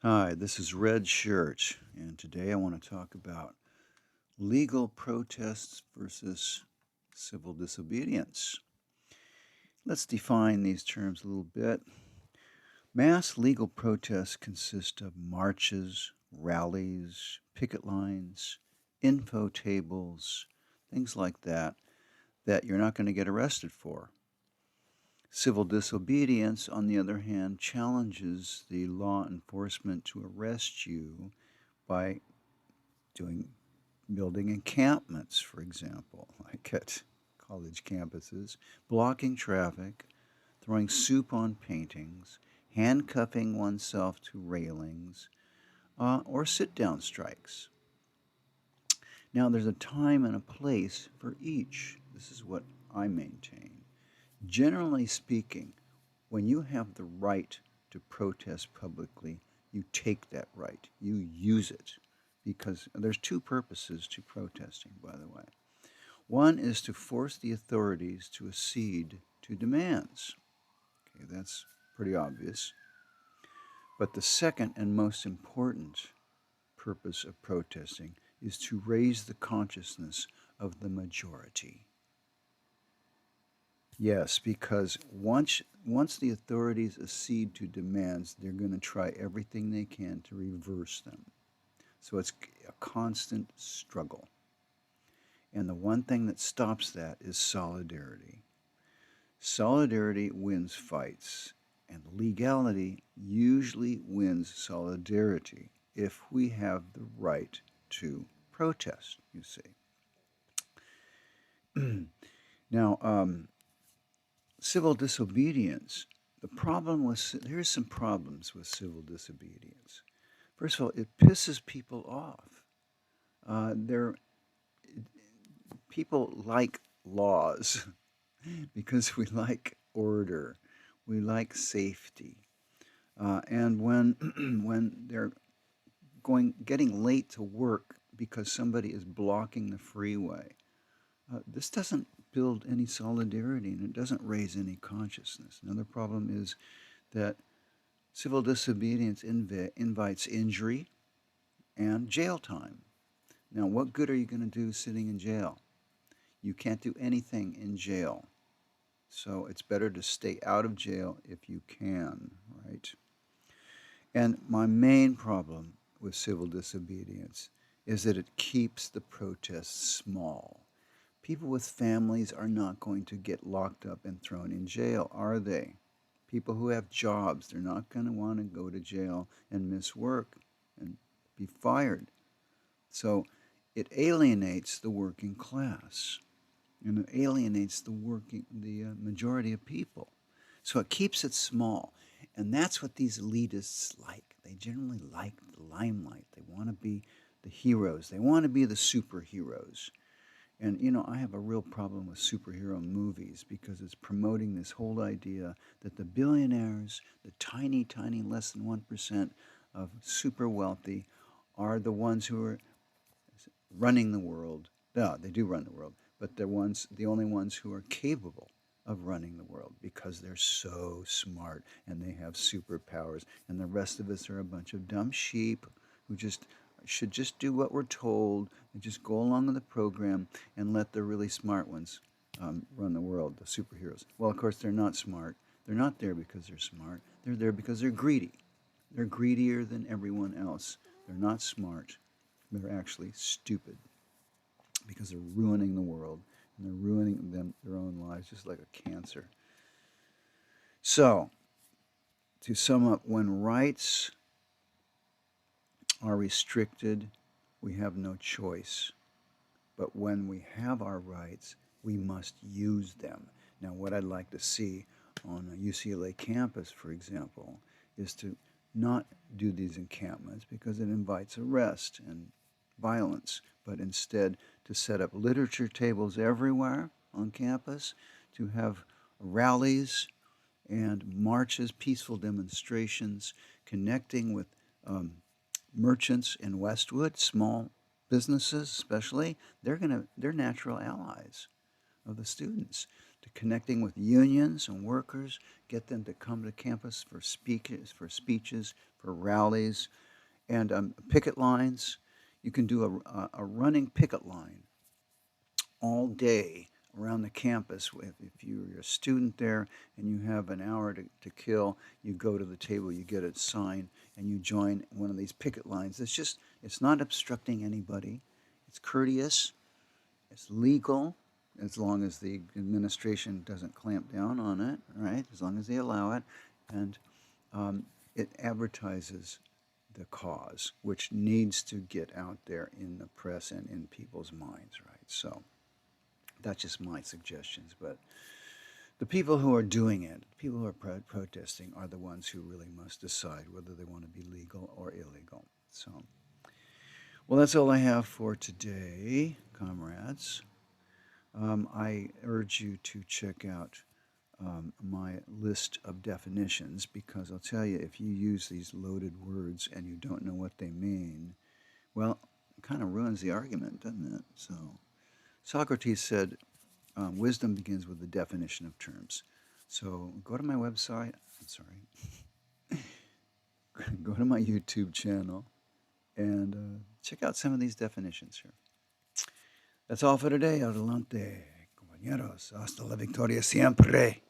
Hi, this is Red Shirt, and today I want to talk about legal protests versus civil disobedience. Let's define these terms a little bit. Mass legal protests consist of marches, rallies, picket lines, info tables, things like that you're not going to get arrested for. Civil disobedience, on the other hand, challenges the law enforcement to arrest you by doing building encampments, for example, like at college campuses, blocking traffic, throwing soup on paintings, handcuffing oneself to railings, or sit down strikes. Now, there's a time and a place for each. This is what I maintain. Generally speaking, when you have the right to protest publicly, you take that right, you use it, because there's two purposes to protesting, by the way. One is to force the authorities to accede to demands. Okay, that's pretty obvious. But the second and most important purpose of protesting is to raise the consciousness of the majority. Yes, because once the authorities accede to demands, they're going to try everything they can to reverse them. So it's a constant struggle. And the one thing that stops that is solidarity. Solidarity wins fights, and legality usually wins solidarity if we have the right to protest, you see. Now, civil disobedience, here's some problems with civil disobedience. First of all, it pisses people off. They're People like laws because we like order, we like safety, and when when they're getting late to work because somebody is blocking the freeway, this doesn't build any solidarity and it doesn't raise any consciousness. Another problem is that civil disobedience invites injury and jail time. Now, what good are you going to do sitting in jail? You can't do anything in jail. So it's better to stay out of jail if you can, right? And my main problem with civil disobedience is that it keeps the protests small. People with families are not going to get locked up and thrown in jail, are they? People who have jobs, they're not going to want to go to jail and miss work and be fired. So it alienates the working class, and it alienates the majority of people. So it keeps it small, and that's what these elitists like. They generally like the limelight. They want to be the heroes. They want to be the superheroes. And I have a real problem with superhero movies because it's promoting this whole idea that the billionaires, the tiny, tiny, less than 1% of super wealthy, are the ones who are running the world. No, they do run the world, but they're the only ones who are capable of running the world because they're so smart and they have superpowers, and the rest of us are a bunch of dumb sheep who just should just do what we're told and just go along with the program and let the really smart ones run the world, the superheroes. Well, of course, they're not smart. They're not there because they're smart. They're there because they're greedy. They're greedier than everyone else. They're not smart. They're actually stupid because they're ruining the world and they're ruining their own lives just like a cancer. So, to sum up, when rights are restricted, we have no choice. But when we have our rights, we must use them. Now, what I'd like to see on a UCLA campus, for example, is to not do these encampments because it invites arrest and violence, but instead to set up literature tables everywhere on campus, to have rallies and marches, peaceful demonstrations, connecting with um, merchants in Westwood, small businesses especially. They're natural allies of the students, to connecting with unions and workers, get them to come to campus for speeches, for rallies, and picket lines. You can do a running picket line all day around the campus. If you're a student there and you have an hour to kill, you go to the table, you get a sign, and you join one of these picket lines. It's not obstructing anybody. It's courteous. It's legal, as long as the administration doesn't clamp down on it, right? As long as they allow it. And it advertises the cause, which needs to get out there in the press and in people's minds, right? So that's just my suggestions. But the people who are doing it, people who are protesting, are the ones who really must decide whether they want to be legal or illegal. So, well, that's all I have for today, comrades. I urge you to check out my list of definitions, because I'll tell you, if you use these loaded words and you don't know what they mean, well, it kind of ruins the argument, doesn't it? So, Socrates said, wisdom begins with the definition of terms. So, go to my website. I'm sorry. Go to my YouTube channel and check out some of these definitions here. That's all for today. Adelante, compañeros. Hasta la victoria siempre.